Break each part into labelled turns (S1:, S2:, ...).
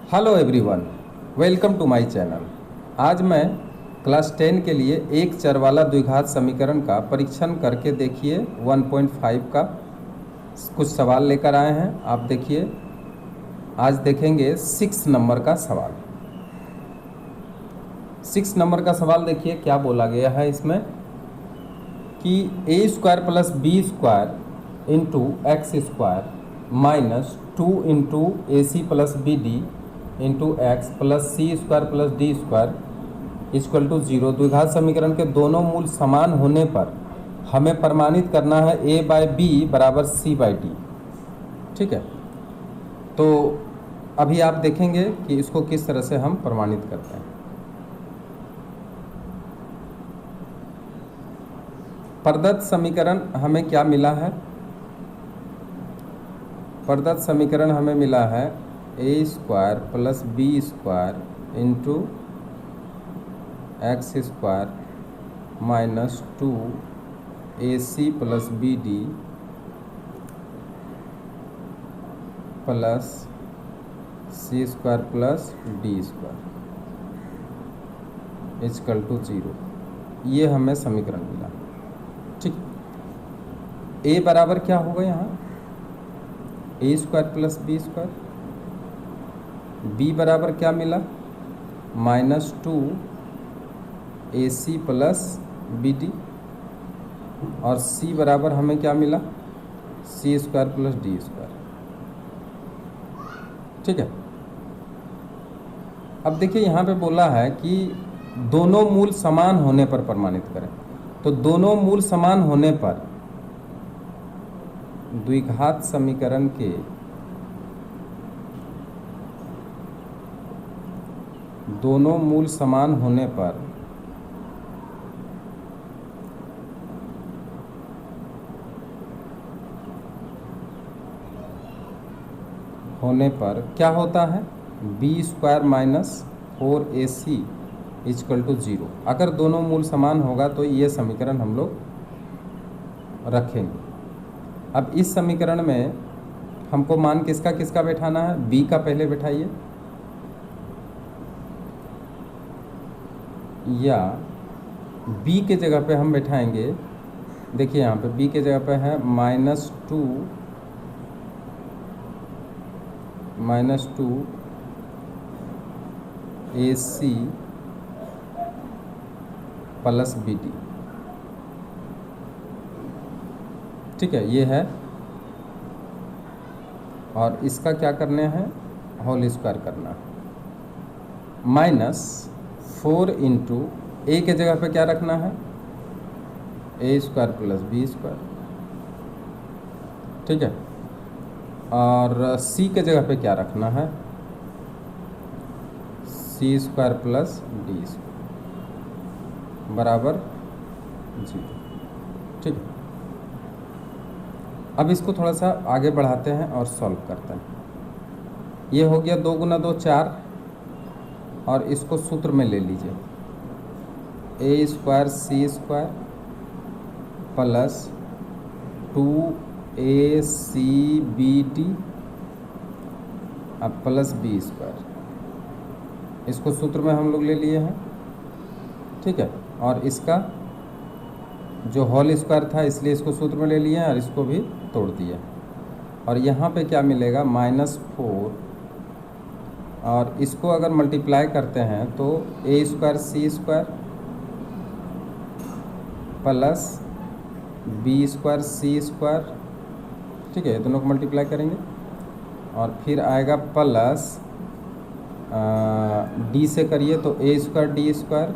S1: Hello everyone, welcome to my channel. आज मैं class 10 के लिए एक चर वाला द्विघात समीकरण का परीक्षण करके देखिए 1.5 का कुछ सवाल लेकर आए हैं। आप देखिए, आज देखेंगे 6 नंबर का सवाल। 6 नंबर का सवाल देखिए क्या बोला गया है इसमें कि A square plus B square into X square minus 2 into A C plus B D into X plus C square plus D square equal to 0 द्विघात समीकरण के दोनों मूल समान होने पर हमें प्रमाणित करना है ए बाय बी बराबर सी बाय डी। ठीक है, तो अभी आप देखेंगे कि इसको किस तरह से हम प्रमाणित करते हैं। प्रदत्त समीकरण हमें क्या मिला है? प्रदत्त समीकरण हमें मिला है A square plus B square into X square minus 2 A C plus B D plus C square plus D square equal to 0। ये हमें समीकरण मिला। ठीक, ए बराबर क्या होगा यहाँ? A square plus B square. B बराबर क्या मिला? Minus 2 A C plus B D. और सी बराबर हमें क्या मिला? C square plus D square. ठीक है, अब देखिए यहाँ पे बोला है कि दोनों मूल समान होने पर प्रमाणित करें। तो दोनों मूल समान होने पर द्विघात समीकरण के दोनों मूल समान होने पर क्या होता है? B square minus 4ac equal to 0। अगर दोनों मूल समान होगा तो ये समीकरण हम लोग रखेंगे। अब इस समीकरण में हमको मान किसका किसका बैठाना है? बी का पहले बैठाइए, या b के जगह पे हम बैठाएंगे। देखिए यहाँ पे b के जगह पे है माइनस टू ए सी प्लस बी डी। ठीक है, ये है। और इसका क्या करना है? होल स्क्वायर करना है। माइनस 4 इंटू ए के जगह पे क्या रखना है? A square plus B square. ठीक है, और सी के जगह पे क्या रखना है? सी स्क्वायर प्लस डी स्क्वायर बराबर 0। ठीक है, अब इसको थोड़ा सा आगे बढ़ाते हैं और सॉल्व करते हैं। ये हो गया 2 गुना 2 4, और इसको सूत्र में ले लीजिए। ए square C square plus 2 A C B D अब प्लस बी स्क्वायर। इसको सूत्र में हम लोग ले लिए हैं। ठीक है, और इसका जो होल स्क्वायर था इसलिए इसको सूत्र में ले लिए हैं और इसको भी तोड़ दिए। और यहाँ पे क्या मिलेगा? -4, और इसको अगर मल्टीप्लाई करते हैं तो A square C square plus B square C square. ठीक है, ये दोनों को मल्टीप्लाई करेंगे और फिर आएगा प्लस डी से करिए तो A square D square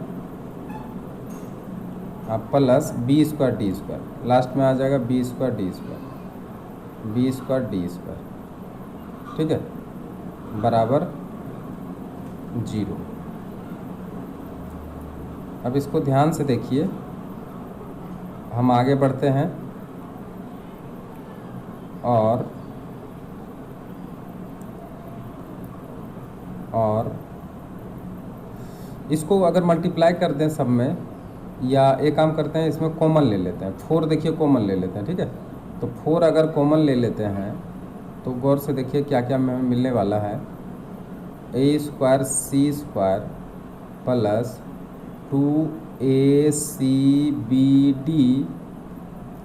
S1: plus B square D square. Last में आ जाएगा B square D square, B square D square. ठीक है, बराबर 0। अब इसको ध्यान से देखिए, हम आगे बढ़ते हैं और इसको अगर मल्टीप्लाई कर दें सब में, या एक काम करते हैं इसमें कॉमन ले लेते हैं। 4 देखिए कॉमन ले लेते हैं। ठीक है, तो 4 अगर कॉमन ले लेते हैं तो गौर से देखिए क्या क्या हमें मिलने वाला है। A square C square plus 2ACBD,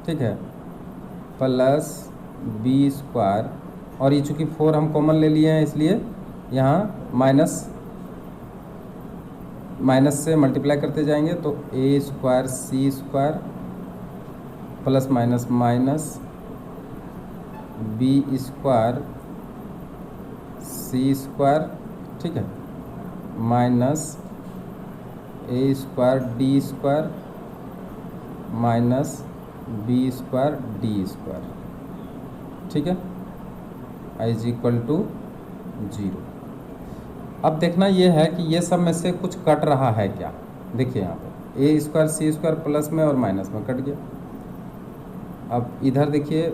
S1: ठीक है, प्लस बी स्क्वायर, और ये चूँकि 4 हम कॉमन ले लिए हैं इसलिए यहाँ माइनस से मल्टीप्लाई करते जाएंगे, तो A square C square plus minus minus B square C square, ठीक है, minus A square D square minus B square D square, ठीक है, इज इक्वल टू 0। अब देखना ये है कि ये सब में से कुछ कट रहा है क्या। देखिए यहाँ पे ए स्क्वायर सी स्क्वायर प्लस में और माइनस में कट गया। अब इधर देखिए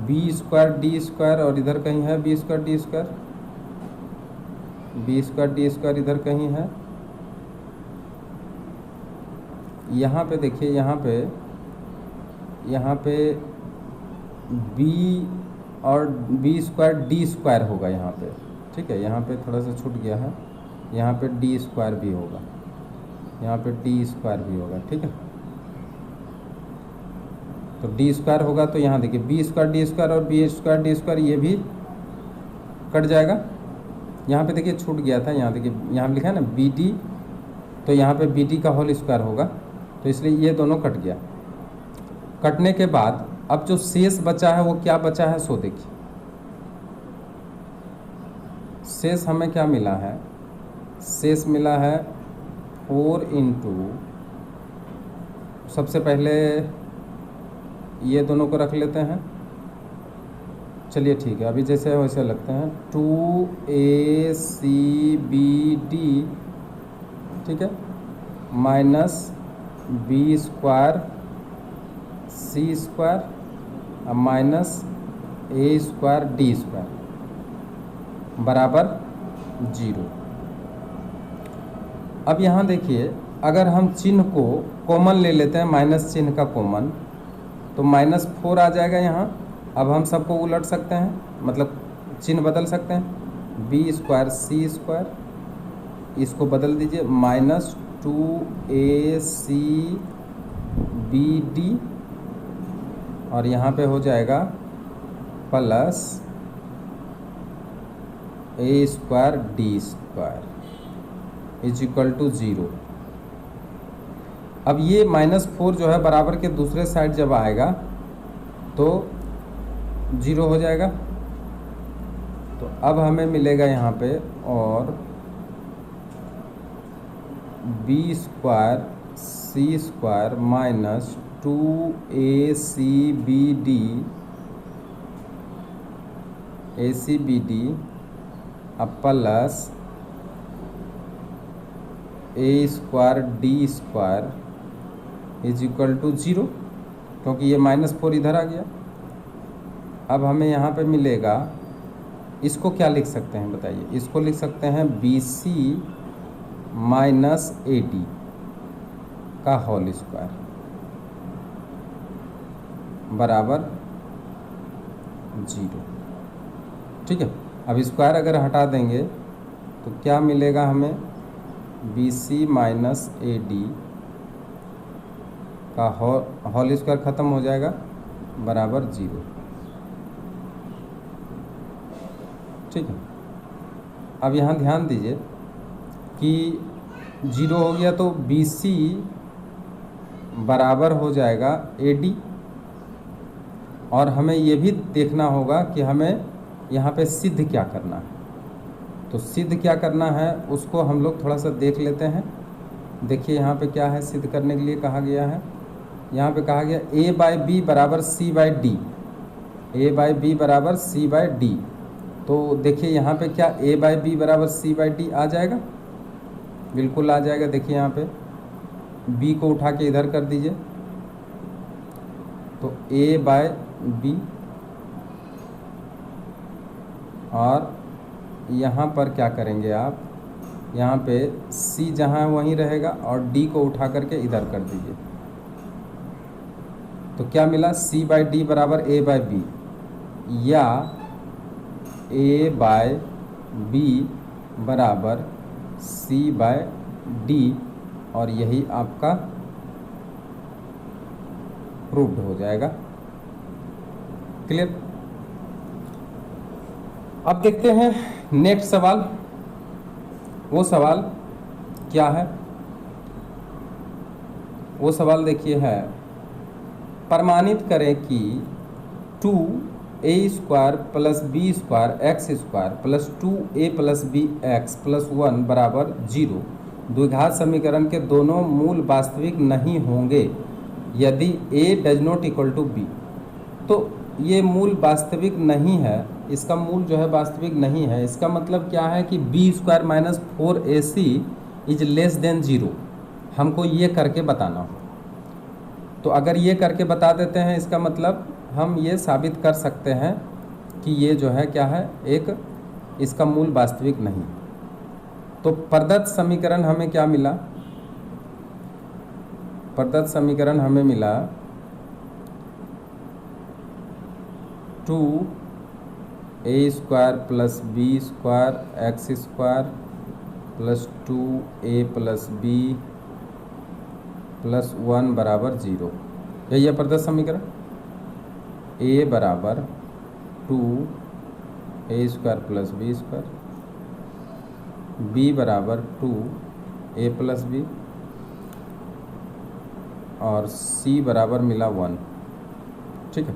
S1: बी स्क्वायर डी स्क्वायर, और इधर कहीं है B square D square, B square D square इधर कहीं है। यहाँ पे देखिए, यहाँ पे बी और बी स्क्वायर डी स्क्वायर होगा यहाँ पे, ठीक है, यहाँ पे थोड़ा सा छूट गया है, यहाँ पे डी स्क्वायर भी होगा, यहाँ पे डी स्क्वायर भी होगा, ठीक है। तो डी स्क्वायर होगा तो यहाँ देखिए बी स्क्वायर डी स्क्वायर और बी स्क्वायर डी स्क्वायर ये भी कट जाएगा। यहाँ पे देखिए छूट गया था, यहाँ देखिए यहाँ लिखा है ना बी डी, तो यहाँ पे बी डी का होल स्क्वायर होगा, तो इसलिए ये दोनों कट गया। कटने के बाद अब जो शेष बचा है वो क्या बचा है, सो देखिए शेष हमें क्या मिला है, शेष मिला है 4 इंटू, सबसे पहले ये दोनों को रख लेते हैं, चलिए ठीक है, अभी जैसे है वैसे लगते हैं, 2ACBD, ठीक है, minus B square C square minus A square D square बराबर 0। अब यहाँ देखिए अगर हम चिन्ह को कॉमन ले लेते हैं, माइनस चिन्ह का कॉमन, तो -4 आ जाएगा यहाँ। अब हम सबको उलट सकते हैं, मतलब चिन्ह बदल सकते हैं, बी स्क्वायर सी स्क्वायर, इसको बदल दीजिए -2ACBD, और यहाँ पे हो जाएगा plus A square D square is equal to 0। अब ये -4 जो है बराबर के दूसरे साइड जब आएगा तो 0 हो जाएगा। तो अब हमें मिलेगा यहाँ पे, और B square C square minus 2ACBD अब plus A square D square is equal to 0, क्योंकि ये -4 इधर आ गया। अब हमें यहाँ पे मिलेगा, इसको क्या लिख सकते हैं बताइए, इसको लिख सकते हैं BC माइनस AD का होल स्क्वायर बराबर 0, ठीक है। अब स्क्वायर अगर हटा देंगे तो क्या मिलेगा हमें, BC माइनस AD का होल स्क्वायर ख़त्म हो जाएगा बराबर 0, ठीक है। अब यहाँ ध्यान दीजिए कि 0 हो गया तो BC बराबर हो जाएगा AD, और हमें ये भी देखना होगा कि हमें यहाँ पे सिद्ध क्या करना है। तो सिद्ध क्या करना है उसको हम लोग थोड़ा सा देख लेते हैं। देखिए यहाँ पे क्या है, सिद्ध करने के लिए कहा गया है, यहाँ पे कहा गया A/B बराबर C/D, A/B बराबर C/D। तो देखिए यहाँ पे क्या A/B बराबर C/D आ जाएगा, बिल्कुल आ जाएगा। देखिए यहाँ पे B को उठा के इधर कर दीजिए, तो A/B, और यहाँ पर क्या करेंगे आप, यहाँ पे C जहाँ है वहीं रहेगा, और D को उठा करके इधर कर दीजिए। तो क्या मिला, C/D बराबर A/B, या A/B b बराबर c/d, और यही आपका प्रूव्ड हो जाएगा। क्लियर। अब देखते हैं नेक्स्ट सवाल। वो सवाल क्या है? वो सवाल देखिए है, प्रमाणित करें कि 2a² plus b² x² plus 2a plus b x plus 1 बराबर 0 द्विघात समीकरण के दोनों मूल वास्तविक नहीं होंगे यदि a does not equal to b। तो ये मूल वास्तविक नहीं है, इसका मूल जो है वास्तविक नहीं है। इसका मतलब क्या है कि b² minus 4ac is less than 0, हमको ये करके बताना हो। तो अगर ये करके बता देते हैं, इसका मतलब हम ये साबित कर सकते हैं कि ये जो है क्या है, एक इसका मूल वास्तविक नहीं। तो प्रदत्त समीकरण हमें क्या मिला? प्रदत्त समीकरण हमें मिला 2a² plus b² x² plus 2a plus b plus 1 बराबर 0। यही है प्रदत्त समीकरण। a बराबर 2a² प्लस b², b बराबर 2a प्लस b, और c बराबर मिला 1। ठीक है।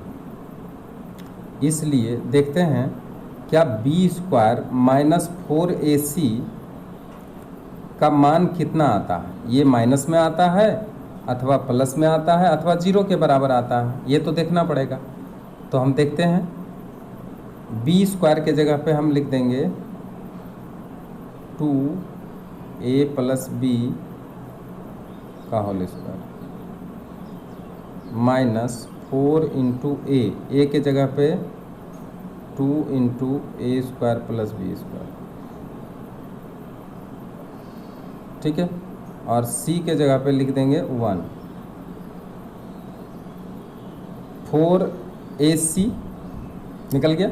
S1: इसलिए देखते हैं क्या b² माइनस 4ac का मान कितना आता है। ये माइनस में आता है अथवा प्लस में आता है अथवा 0 के बराबर आता है, ये तो देखना पड़ेगा। तो हम देखते हैं, b² के जगह पे हम लिख देंगे 2a प्लस b का whole square minus 4 into a के जगह पे 2 इंटू a² प्लस b²। ठीक है। और c के जगह पे लिख देंगे 1। 4ac निकल गया।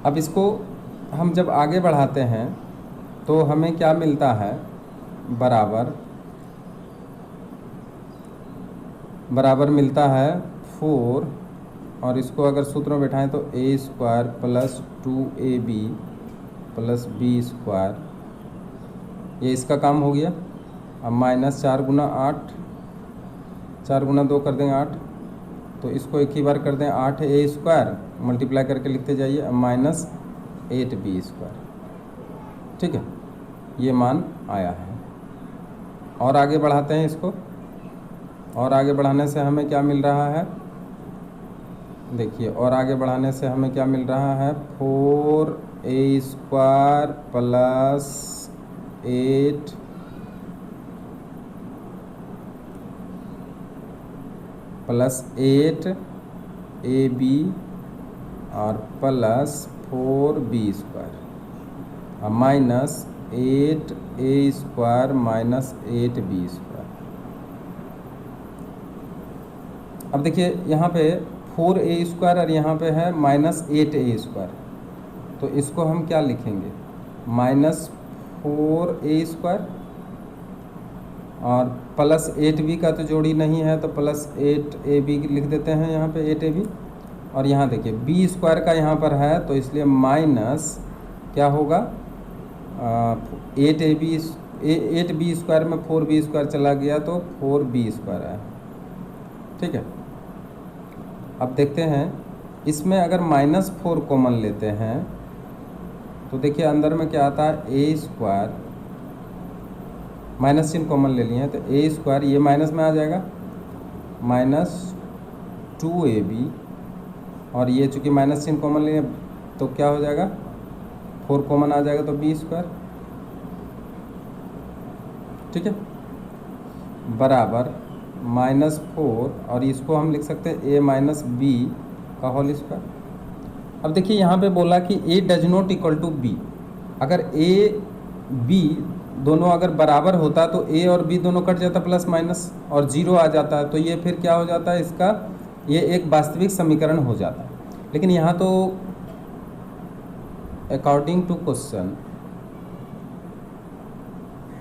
S1: अब इसको हम जब आगे बढ़ाते हैं तो हमें क्या मिलता है, बराबर मिलता है 4, और इसको अगर सूत्र में बैठाएं तो a² plus 2ab plus b², ये इसका काम हो गया। अब माइनस 4 गुना 8, 4 गुना 2 कर देंगे 8, तो इसको एक ही बार कर दें 8a² मल्टीप्लाई करके लिखते जाइए, अब माइनस 8b²। ठीक है, ये मान आया है। और आगे बढ़ाते हैं इसको, और आगे बढ़ाने से हमें क्या मिल रहा है, देखिए, और आगे बढ़ाने से हमें क्या मिल रहा है, 4a² प्लस 8 प्लस 8ab और plus 4b² minus 8a² minus 8b²। अब देखिए यहाँ पे 4a² और यहाँ पे है माइनस 8a², तो इसको हम क्या लिखेंगे, माइनस 4a² और प्लस 8b का तो जोड़ी नहीं है, तो प्लस 8ab लिख देते हैं यहाँ पे 8ab। और यहाँ देखिए b² का यहाँ पर है, तो इसलिए माइनस क्या होगा, 8b² में 4b² चला गया तो 4b² है। ठीक है। अब देखते हैं, इसमें अगर -4 कॉमन लेते हैं तो देखिए अंदर में क्या आता है, a², माइनस चिन्ह कॉमन ले लिए हैं तो a², ये माइनस में आ जाएगा, माइनस 2ab, और ये चूँकि माइनस चिन्ह कॉमन लिए तो क्या हो जाएगा, 4 कॉमन आ जाएगा तो b²। ठीक है, बराबर -4, और इसको हम लिख सकते हैं a माइनस b का होल स्क्वायर। अब देखिए यहाँ पे बोला कि a does not equal to b। अगर a b दोनों अगर बराबर होता तो a और b दोनों कट जाता प्लस माइनस और 0 आ जाता है, तो ये फिर क्या हो जाता है, इसका ये एक वास्तविक समीकरण हो जाता है। लेकिन यहाँ तो according to question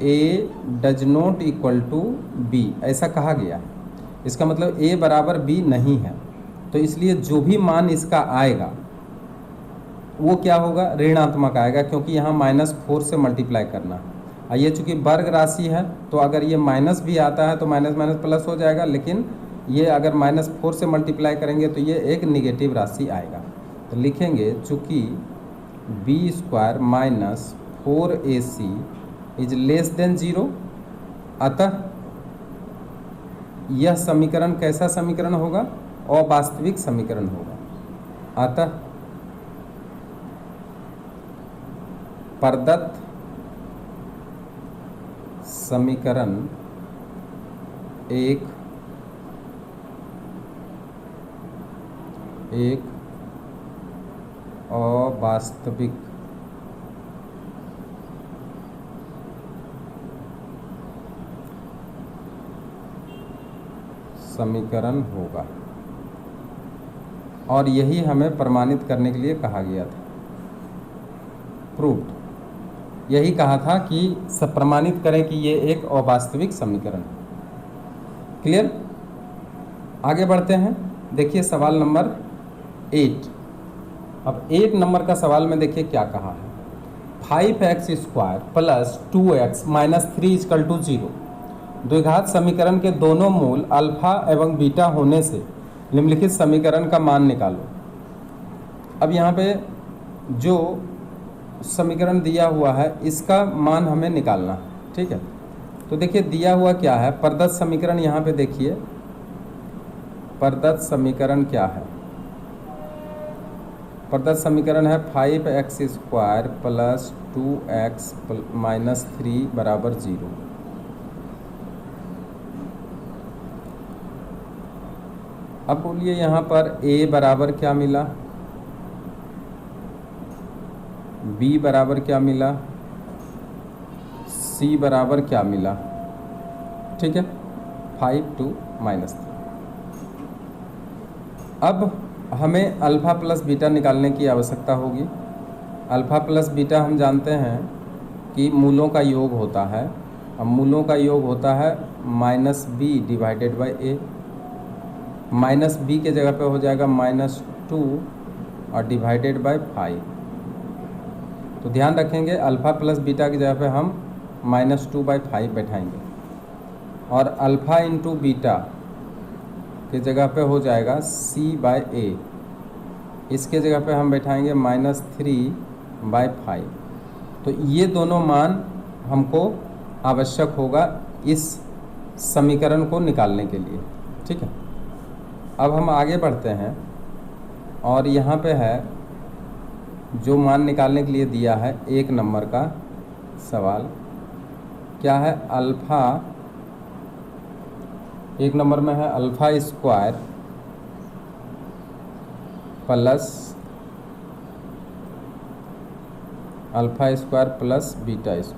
S1: A does not equal to B, ऐसा कहा गया है। इसका मतलब ए बराबर बी नहीं है, तो इसलिए जो भी मान इसका आएगा वो क्या होगा, ऋणात्मक आएगा, क्योंकि यहाँ -4 से मल्टीप्लाई करना है। और ये चूँकि वर्ग राशि है तो अगर ये माइनस भी आता है तो माइनस माइनस प्लस हो जाएगा, लेकिन ये अगर -4 से मल्टीप्लाई करेंगे तो ये एक निगेटिव राशि आएगा। तो लिखेंगे चूँकि b² - 4ac is less than 0, अतः यह समीकरण कैसा समीकरण होगा, अवास्तविक समीकरण होगा। अतः प्रदत्त समीकरण एक अवास्तविक समीकरण होगा, और यही हमें प्रमाणित करने के लिए कहा गया था। प्रूव्ड, यही कहा था कि सब प्रमाणित करें कि ये एक अवास्तविक समीकरण है। क्लियर? आगे बढ़ते हैं। देखिए सवाल नंबर 8। अब 8 नंबर का सवाल में देखिए क्या कहा है। 5x² + 2x - 3 = 0 द्विघात समीकरण के दोनों मूल अल्फा एवं बीटा होने से निम्नलिखित समीकरण का मान निकालो। अब यहाँ पे जो समीकरण दिया हुआ है इसका मान हमें निकालना है, ठीक है। तो देखिए दिया हुआ क्या है, प्रदत्त समीकरण, यहाँ पे देखिए प्रदत्त समीकरण क्या है। प्रदत्त समीकरण है 5x² + 2x - 3 = 0। अब बोलिए यहाँ पर a बराबर क्या मिला, b बराबर क्या मिला, c बराबर क्या मिला, ठीक है, 5 2 -3। अब हमें अल्फ़ा प्लस बीटा निकालने की आवश्यकता होगी। अल्फ़ा प्लस बीटा हम जानते हैं कि मूलों का योग होता है। अब मूलों का योग होता है -b / a। -b के जगह पे हो जाएगा -2 और डिवाइडेड बाय 5। तो ध्यान रखेंगे अल्फ़ा प्लस बीटा की जगह पे हम -2/5 बैठाएंगे, और अल्फ़ा इंटू बीटा के जगह पे हो जाएगा c/a। इसके जगह पे हम बैठाएंगे -3/5। तो ये दोनों मान हमको आवश्यक होगा इस समीकरण को निकालने के लिए, ठीक है। अब हम आगे बढ़ते हैं, और यहाँ पे है जो मान निकालने के लिए दिया है 1 नंबर का सवाल क्या है, अल्फ़ा 1 नंबर में है α² प्लस β²,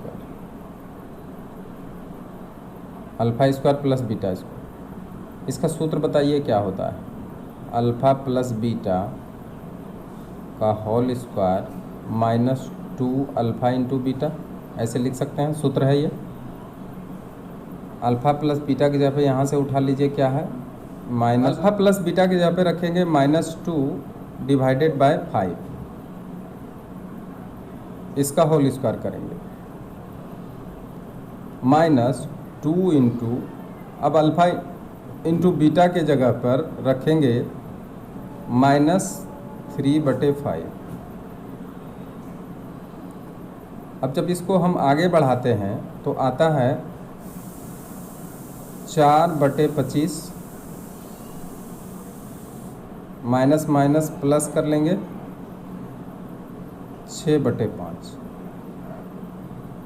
S1: α² प्लस β²। इसका सूत्र बताइए क्या होता है, अल्फ़ा प्लस बीटा का whole square -2 alpha into beta, ऐसे लिख सकते हैं, सूत्र है ये। अल्फ़ा प्लस बीटा की जगह पे यहाँ से उठा लीजिए क्या है, अल्फ़ा प्लस बीटा की जगह पे रखेंगे -2 डिवाइडेड बाय 5, इसका होल स्क्वायर करेंगे -2 इंटू, अब अल्फ़ा इंटू बीटा के जगह पर रखेंगे -3/5। अब जब इसको हम आगे बढ़ाते हैं तो आता है 4/25, माइनस माइनस प्लस कर लेंगे 6/5।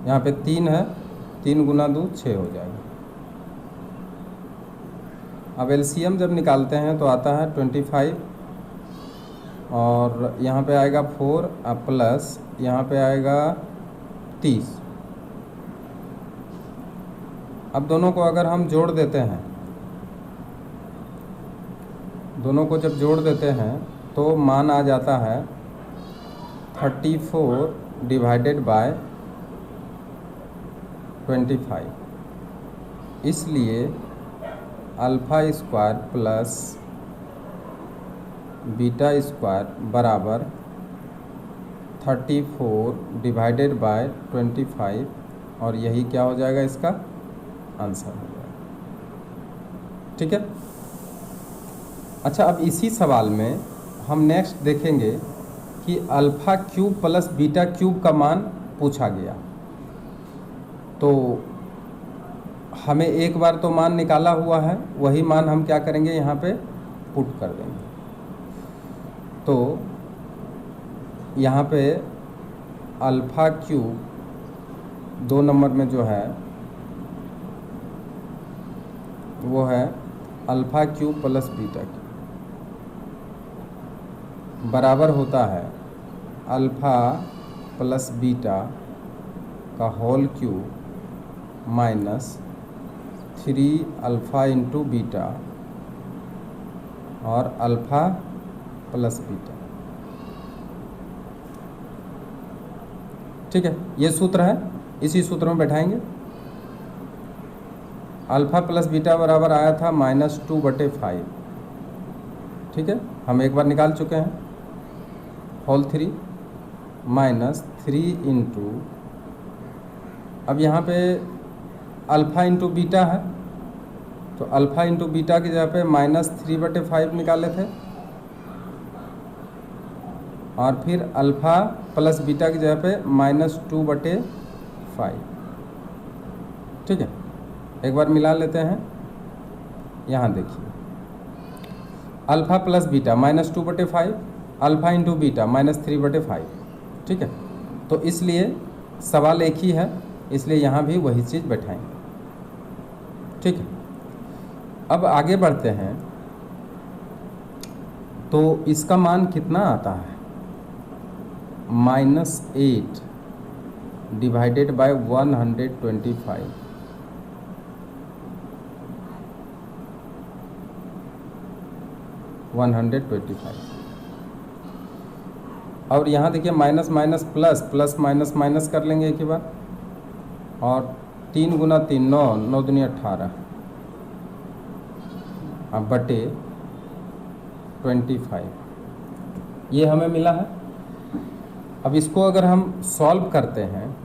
S1: यहाँ पे 3 है, 3 × 2 6 हो जाएगा। अब एलसीएम जब निकालते हैं तो आता है 25, और यहाँ पे आएगा 4 प्लस यहाँ पे आएगा 30। अब दोनों को अगर हम जोड़ देते हैं, दोनों को जब जोड़ देते हैं तो मान आ जाता है 34 डिवाइडेड बाय 25, इसलिए alpha square plus beta square बराबर 34 डिवाइडेड बाय 25, और यही क्या हो जाएगा, इसका आंसर हो जाएगा। ठीक है। अच्छा, अब इसी सवाल में हम नेक्स्ट देखेंगे कि alpha cube plus beta cube का मान पूछा गया, तो हमें एक बार तो मान निकाला हुआ है, वही मान हम क्या करेंगे, यहाँ पे पुट कर देंगे। तो यहाँ पे अल्फ़ा क्यूब 2 नंबर में जो है वो है alpha cube plus beta cube बराबर होता है अल्फ़ा प्लस बीटा का whole cube minus 3 alpha into beta और अल्फ़ा प्लस बीटा। ठीक है, ये सूत्र है, इसी सूत्र में बैठाएंगे। अल्फ़ा प्लस बीटा बराबर आया था -2/5। ठीक है, हम एक बार निकाल चुके हैं, होल 3 माइनस 3 इंटू, अब यहाँ पे अल्फ़ा इंटू बीटा है, तो अल्फ़ा इंटू बीटा की जगह पे -3/5 निकाले थे, और फिर अल्फ़ा प्लस बीटा की जगह पे -2/5। ठीक है, एक बार मिला लेते हैं। यहाँ देखिए, alpha plus beta -2/5, alpha into beta -3/5। ठीक है, तो इसलिए सवाल एक ही है, इसलिए यहाँ भी वही चीज़ बैठाएंगे। ठीक है, अब आगे बढ़ते हैं। तो इसका मान कितना आता है, -8 डिवाइडेड बाय 125। और यहाँ देखिए minus minus plus, plus minus minus कर लेंगे एक ही बार, और 3 गुना 3 9, 9 दूनी 18, अब बटे 25, ये हमें मिला है। अब इसको अगर हम सॉल्व करते हैं,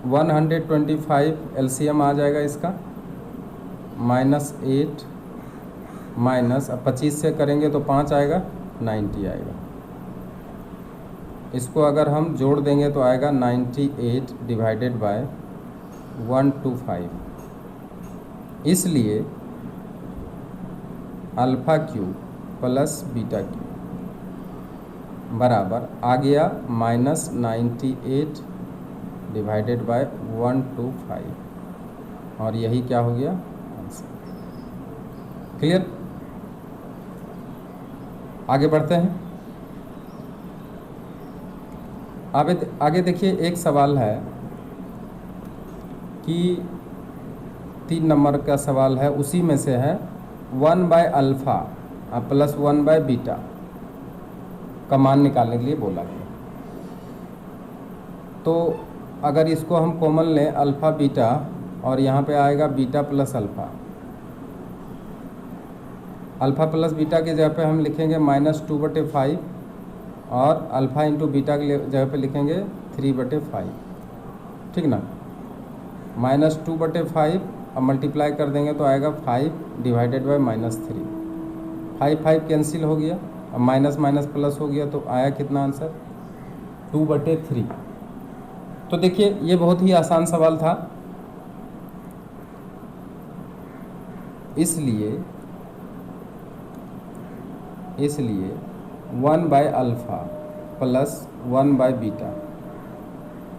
S1: 125 एलसीएम आ जाएगा इसका, -8 माइनस, अब 25 से करेंगे तो 5 आएगा, 90 आएगा। इसको अगर हम जोड़ देंगे तो आएगा 98 डिवाइडेड बाय 125। इसलिए alpha cube plus beta cube बराबर आ गया -98 डिवाइडेड बाय 125, और यही क्या हो गया, आंसर। क्लियर। आगे बढ़ते हैं। आगे देखिए, एक सवाल है कि 3 नंबर का सवाल है, उसी में से है 1/अल्फ़ा प्लस 1/बीटा का मान निकालने के लिए बोला गया। तो अगर इसको हम कॉमन लें, अल्फ़ा बीटा, और यहाँ पे आएगा beta plus alpha. Alpha plus beta की जगह पे हम लिखेंगे -2/5, और अल्फ़ा इंटू बीटा की जगह पे लिखेंगे 3/5। ठीक ना, -2/5, अब मल्टीप्लाई कर देंगे तो आएगा 5 डिवाइडेड बाय -3, 5 कैंसिल हो गया, अब माइनस माइनस प्लस हो गया, तो आया कितना आंसर, 2/3। तो देखिए, ये बहुत ही आसान सवाल था, इसलिए 1/अल्फ़ा प्लस 1/बीटा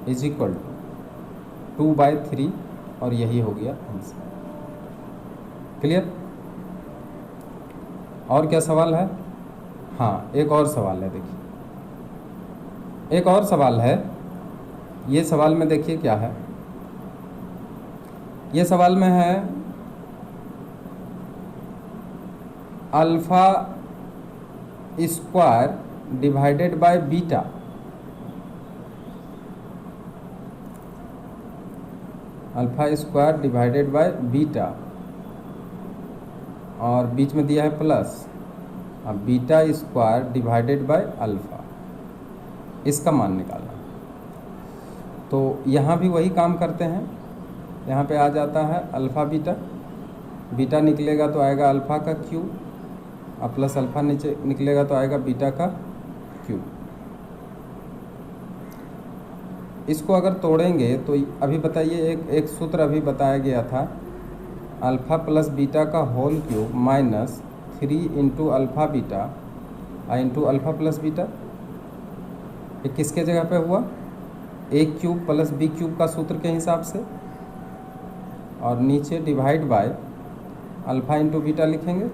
S1: इज इक्वल टू 2/3, और यही हो गया आंसर। क्लियर। और क्या सवाल है, हाँ एक और सवाल है, देखिए एक और सवाल है। ये सवाल में देखिए क्या है, ये सवाल में है alpha square divided by beta, alpha square divided by beta, और बीच में दिया है प्लस, अब beta square divided by alpha, इसका मान निकालना। तो यहाँ भी वही काम करते हैं, यहाँ पे आ जाता है अल्फ़ा बीटा, बीटा निकलेगा तो आएगा अल्फ़ा का क्यूब, और प्लस अल्फ़ा नीचे निकलेगा तो आएगा बीटा का क्यूब। इसको अगर तोड़ेंगे तो अभी बताइए, एक सूत्र अभी बताया गया था, अल्फ़ा प्लस बीटा का whole cube minus 3 into alpha beta into alpha plus beta. ये किसके जगह पे हुआ? A cube plus B cube का सूत्र के हिसाब से, और नीचे divide by alpha into beta लिखेंगे।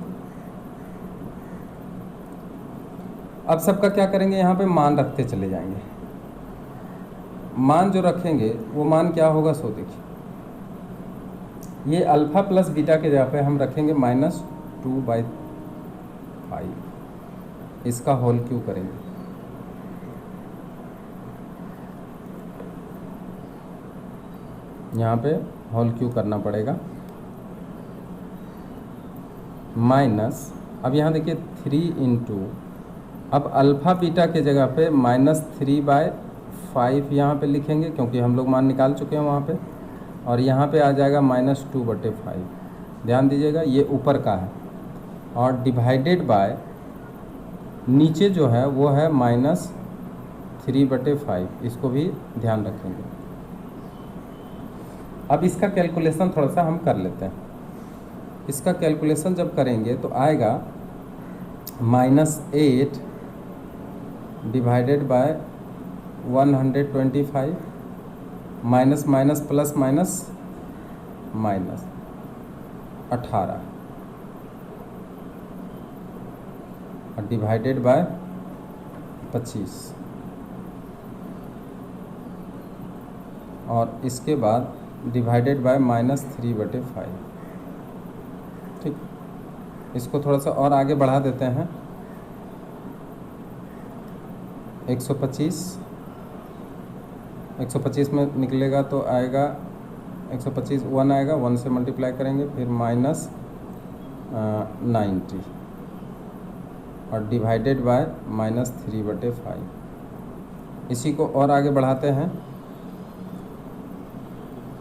S1: अब सबका क्या करेंगे, यहाँ पे मान रखते चले जाएंगे। मान जो रखेंगे वो मान क्या होगा, सो देखिए, ये अल्फ़ा प्लस बीटा के जगह पे हम रखेंगे -2/5, इसका होल क्यूब करेंगे। यहाँ पे होल क्यूब करना पड़ेगा, माइनस, अब यहाँ देखिए 3 इंटू, अब अल्फ़ा बीटा के जगह पे -3/5 यहाँ पे लिखेंगे, क्योंकि हम लोग मान निकाल चुके हैं वहाँ पे, और यहाँ पे आ जाएगा -2/5। ध्यान दीजिएगा ये ऊपर का है, और डिवाइडेड बाय नीचे जो है वो है -3/5, इसको भी ध्यान रखेंगे। अब इसका कैलकुलेशन थोड़ा सा हम कर लेते हैं। इसका कैलकुलेशन जब करेंगे तो आएगा -8 divided by 125, minus minus plus minus minus 18, और डिवाइडेड बाय 25, और इसके बाद डिवाइडेड बाय -3/5। ठीक, इसको थोड़ा सा और आगे बढ़ा देते हैं, 125 में निकलेगा तो आएगा 125, 1 आएगा, 1 से मल्टीप्लाई करेंगे, फिर -90, और डिवाइडेड बाय -3/5। इसी को और आगे बढ़ाते हैं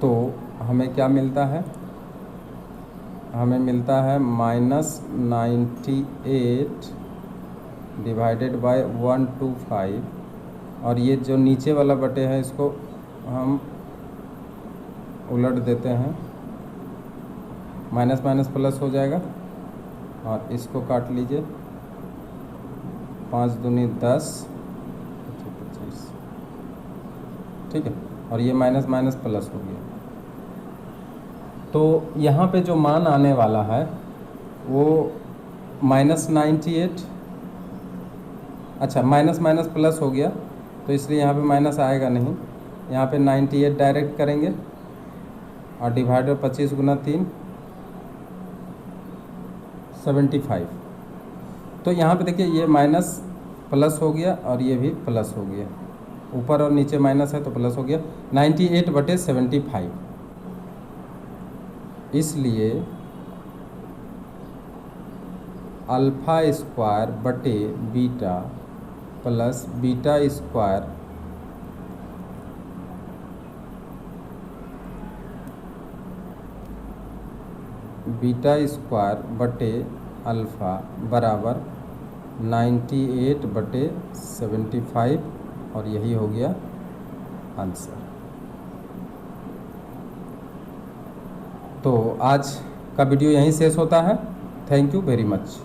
S1: तो हमें क्या मिलता है, हमें मिलता है -98 डिवाइडेड बाय 125, और ये जो नीचे वाला बटे है इसको हम उलट देते हैं, माइनस माइनस प्लस हो जाएगा, और इसको काट लीजिए, 5 दूनी 10, 25, ठीक है, और ये माइनस माइनस प्लस हो गया। तो यहाँ पे जो मान आने वाला है वो -98, अच्छा माइनस माइनस प्लस हो गया, तो इसलिए यहाँ पे माइनस आएगा नहीं, यहाँ पे 98 डायरेक्ट करेंगे, और डिवाइडर 25 गुना 3 75। तो यहाँ पे देखिए ये माइनस प्लस हो गया और ये भी प्लस हो गया, ऊपर और नीचे माइनस है तो प्लस हो गया, 98/75। इसलिए अल्फ़ा स्क्वायर बटे बीटा प्लस बीटा स्क्वायर बटे अल्फ़ा बराबर 98/75, और यही हो गया आंसर। तो आज का वीडियो यहीं शेष होता है। Thank you very much.